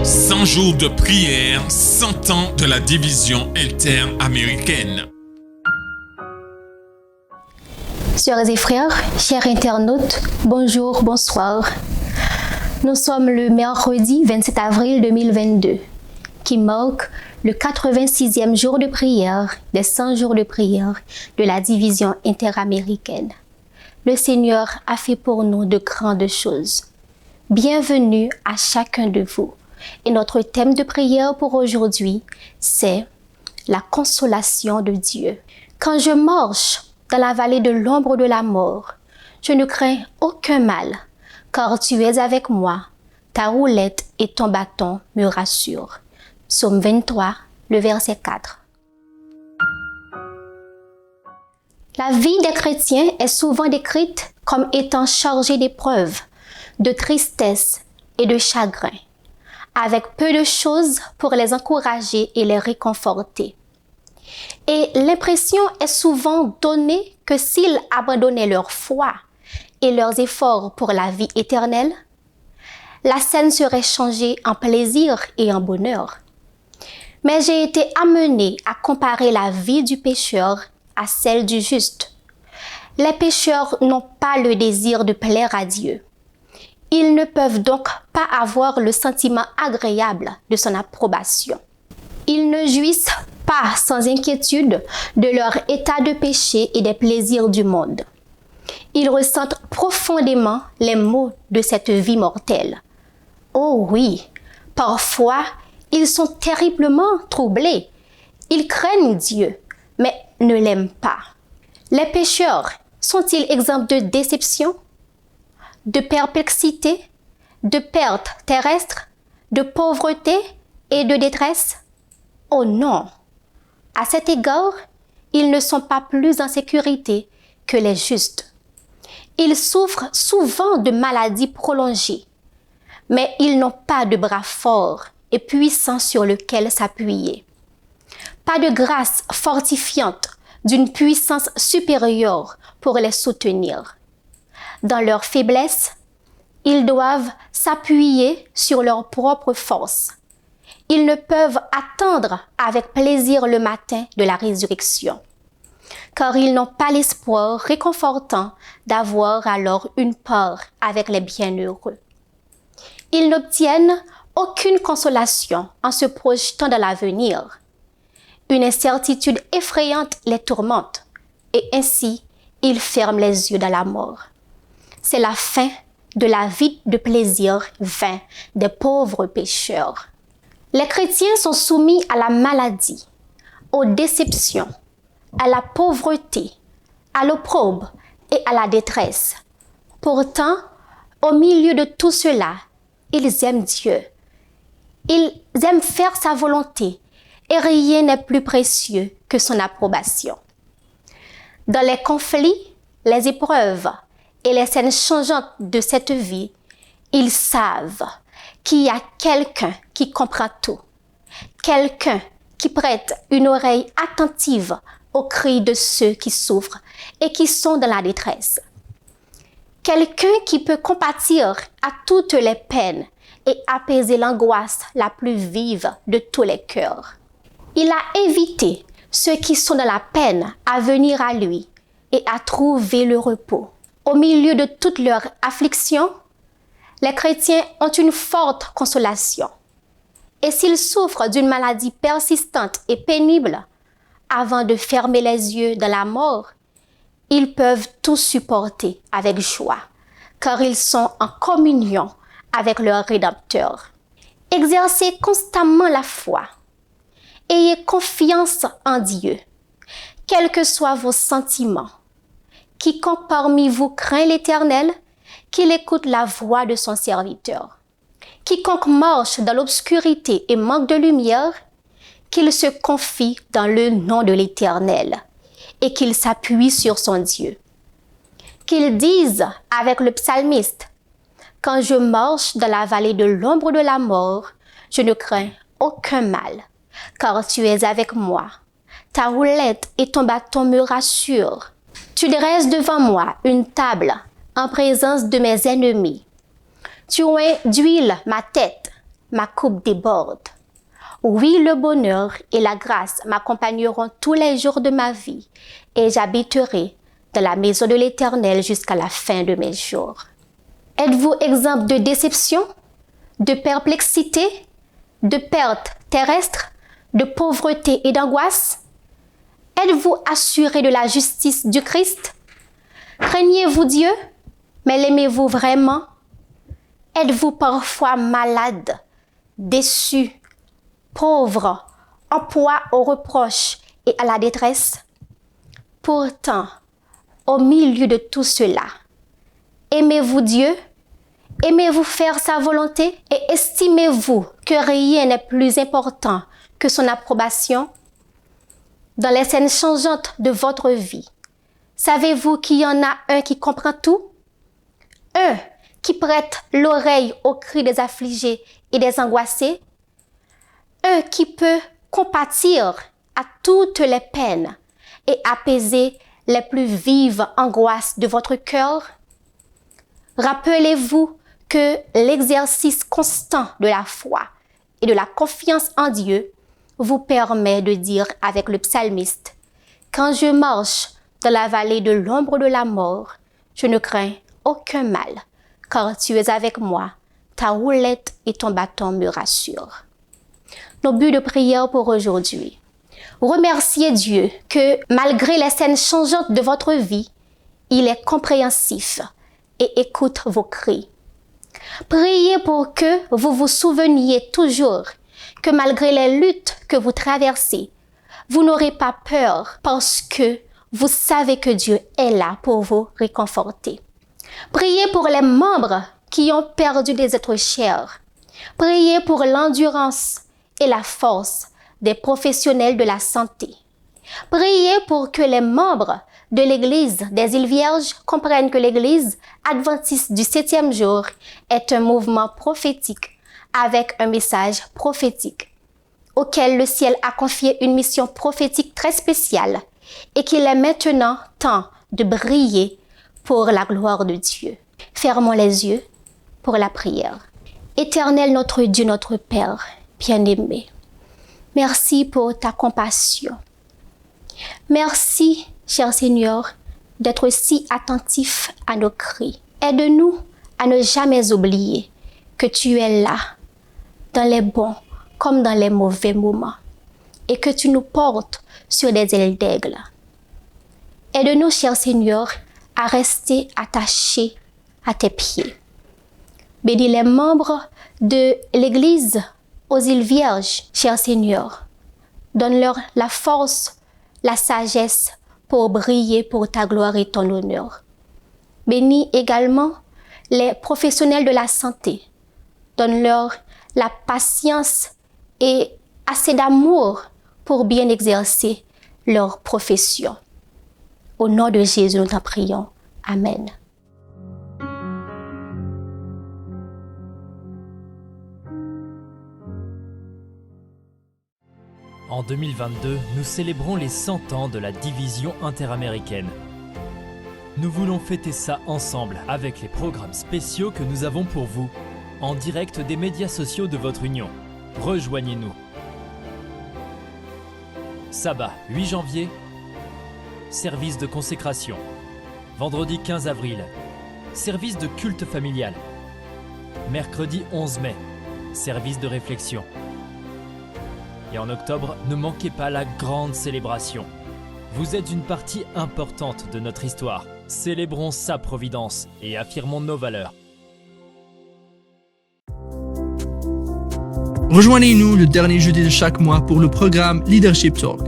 100 jours de prière, 100 ans de la division interaméricaine. Sœurs et frères, chers internautes, bonjour, bonsoir. Nous sommes le mercredi 27 avril 2022, qui marque le 86e jour de prière des 100 jours de prière de la division interaméricaine. Le Seigneur a fait pour nous de grandes choses. Bienvenue à chacun de vous. Et notre thème de prière pour aujourd'hui, c'est la consolation de Dieu. Quand je marche dans la vallée de l'ombre de la mort, je ne crains aucun mal, car tu es avec moi. Ta roulette et ton bâton me rassurent. Psaume 23, le verset 4. La vie des chrétiens est souvent décrite comme étant chargée d'épreuves, de tristesse et de chagrin, avec peu de choses pour les encourager et les réconforter. Et l'impression est souvent donnée que s'ils abandonnaient leur foi et leurs efforts pour la vie éternelle, la scène serait changée en plaisir et en bonheur. Mais j'ai été amenée à comparer la vie du pécheur à celle du juste. Les pécheurs n'ont pas le désir de plaire à Dieu. Ils ne peuvent donc pas avoir le sentiment agréable de son approbation. Ils ne jouissent pas sans inquiétude de leur état de péché et des plaisirs du monde. Ils ressentent profondément les maux de cette vie mortelle. Oh oui, parfois, ils sont terriblement troublés. Ils craignent Dieu, mais ne l'aiment pas. Les pécheurs sont-ils exempts de déception, de perplexité, de perte terrestre, de pauvreté et de détresse? Oh non! À cet égard, ils ne sont pas plus en sécurité que les justes. Ils souffrent souvent de maladies prolongées, mais ils n'ont pas de bras forts et puissants sur lesquels s'appuyer. Pas de grâce fortifiante d'une puissance supérieure pour les soutenir. Dans leur faiblesse, ils doivent s'appuyer sur leur propre force. Ils ne peuvent attendre avec plaisir le matin de la résurrection, car ils n'ont pas l'espoir réconfortant d'avoir alors une part avec les bienheureux. Ils n'obtiennent aucune consolation en se projetant dans l'avenir. Une incertitude effrayante les tourmente, et ainsi ils ferment les yeux dans la mort. C'est la fin de la vie de plaisir vain des pauvres pécheurs. Les chrétiens sont soumis à la maladie, aux déceptions, à la pauvreté, à l'opprobre et à la détresse. Pourtant, au milieu de tout cela, ils aiment Dieu. Ils aiment faire sa volonté et rien n'est plus précieux que son approbation. Dans les conflits, les épreuves et les scènes changeantes de cette vie, ils savent qu'il y a quelqu'un qui comprend tout, quelqu'un qui prête une oreille attentive aux cris de ceux qui souffrent et qui sont dans la détresse. Quelqu'un qui peut compatir à toutes les peines et apaiser l'angoisse la plus vive de tous les cœurs. Il a invité ceux qui sont dans la peine à venir à lui et à trouver le repos. Au milieu de toutes leurs afflictions, les chrétiens ont une forte consolation. Et s'ils souffrent d'une maladie persistante et pénible, avant de fermer les yeux dans la mort, ils peuvent tout supporter avec joie, car ils sont en communion avec leur Rédempteur. Exercez constamment la foi. Ayez confiance en Dieu, quels que soient vos sentiments. Quiconque parmi vous craint l'Éternel, qu'il écoute la voix de son serviteur. Quiconque marche dans l'obscurité et manque de lumière, qu'il se confie dans le nom de l'Éternel et qu'il s'appuie sur son Dieu. Qu'il dise avec le psalmiste, « Quand je marche dans la vallée de l'ombre de la mort, je ne crains aucun mal, car tu es avec moi. Ta roulette et ton bâton me rassurent. Tu dresses devant moi une table en présence de mes ennemis. Tu oins d'huile ma tête, ma coupe déborde. Oui, le bonheur et la grâce m'accompagneront tous les jours de ma vie et j'habiterai dans la maison de l'Éternel jusqu'à la fin de mes jours. Êtes-vous exempt de déception, de perplexité, de perte terrestre, de pauvreté et d'angoisse? Êtes-vous assuré de la justice du Christ? Craignez-vous Dieu, mais l'aimez-vous vraiment? Êtes-vous parfois malade, déçu, pauvre, en proie aux reproches et à la détresse? Pourtant, au milieu de tout cela, aimez-vous Dieu? Aimez-vous faire sa volonté? Et estimez-vous que rien n'est plus important que son approbation? Dans les scènes changeantes de votre vie, savez-vous qu'il y en a un qui comprend tout? Un qui prête l'oreille aux cris des affligés et des angoissés? Un qui peut compatir à toutes les peines et apaiser les plus vives angoisses de votre cœur? Rappelez-vous que l'exercice constant de la foi et de la confiance en Dieu vous permet de dire avec le psalmiste: « Quand je marche dans la vallée de l'ombre de la mort, je ne crains aucun mal, car tu es avec moi, ta houlette et ton bâton me rassurent. » Nos buts de prière pour aujourd'hui. Remerciez Dieu que malgré les scènes changeantes de votre vie, il est compréhensif et écoute vos cris. Priez pour que vous vous souveniez toujours que malgré les luttes que vous traversez, vous n'aurez pas peur parce que vous savez que Dieu est là pour vous réconforter. Priez pour les membres qui ont perdu des êtres chers. Priez pour l'endurance et la force des professionnels de la santé. Priez pour que les membres de l'Église des Îles Vierges comprennent que l'Église adventiste du 7e jour est un mouvement prophétique avec un message prophétique, auquel le ciel a confié une mission prophétique très spéciale et qu'il est maintenant temps de briller pour la gloire de Dieu. Fermons les yeux pour la prière. Éternel notre Dieu, notre Père, bien-aimé, merci pour ta compassion. Merci, cher Seigneur, d'être si attentif à nos cris. Aide-nous à ne jamais oublier que tu es là, dans les bons comme dans les mauvais moments, et que tu nous portes sur des ailes d'aigle. Aide-nous, cher Seigneur, à rester attachés à tes pieds. Bénis les membres de l'Église aux îles Vierges, cher Seigneur. Donne-leur la force, la sagesse pour briller pour ta gloire et ton honneur. Bénis également les professionnels de la santé. Donne-leur la patience et assez d'amour pour bien exercer leur profession. Au nom de Jésus, nous t'en prions. Amen. En 2022, nous célébrons les 100 ans de la division interaméricaine. Nous voulons fêter ça ensemble avec les programmes spéciaux que nous avons pour vous, en direct des médias sociaux de votre union. Rejoignez-nous. Sabbat 8 janvier, service de consécration. Vendredi 15 avril, service de culte familial. Mercredi 11 mai, service de réflexion. Et en octobre, ne manquez pas la grande célébration. Vous êtes une partie importante de notre histoire. Célébrons sa providence et affirmons nos valeurs. Rejoignez-nous le dernier jeudi de chaque mois pour le programme Leadership Talk.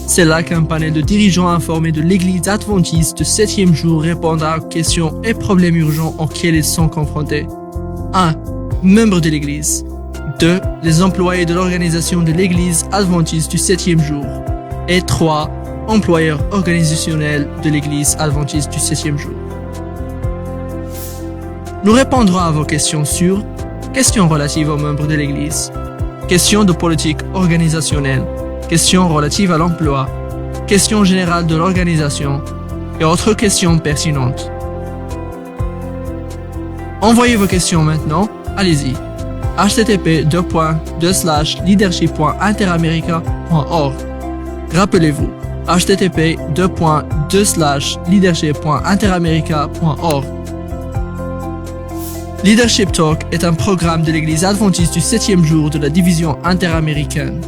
C'est là qu'un panel de dirigeants informés de l'Église adventiste du 7e jour répondra aux questions et problèmes urgents auxquels ils sont confrontés. 1. Membres de l'Église. 2. Les employés de l'organisation de l'Église adventiste du 7e jour. Et 3. Employeurs organisationnels de l'Église adventiste du 7e jour. Nous répondrons à vos questions sur questions relatives aux membres de l'Église, questions de politique organisationnelle, questions relatives à l'emploi, questions générales de l'organisation et autres questions pertinentes. Envoyez vos questions maintenant, allez-y. http://leadership.interamerica.org. Rappelez-vous, http://leadership.interamerica.org. Leadership Talk est un programme de l'Église adventiste du 7e jour de la division interaméricaine.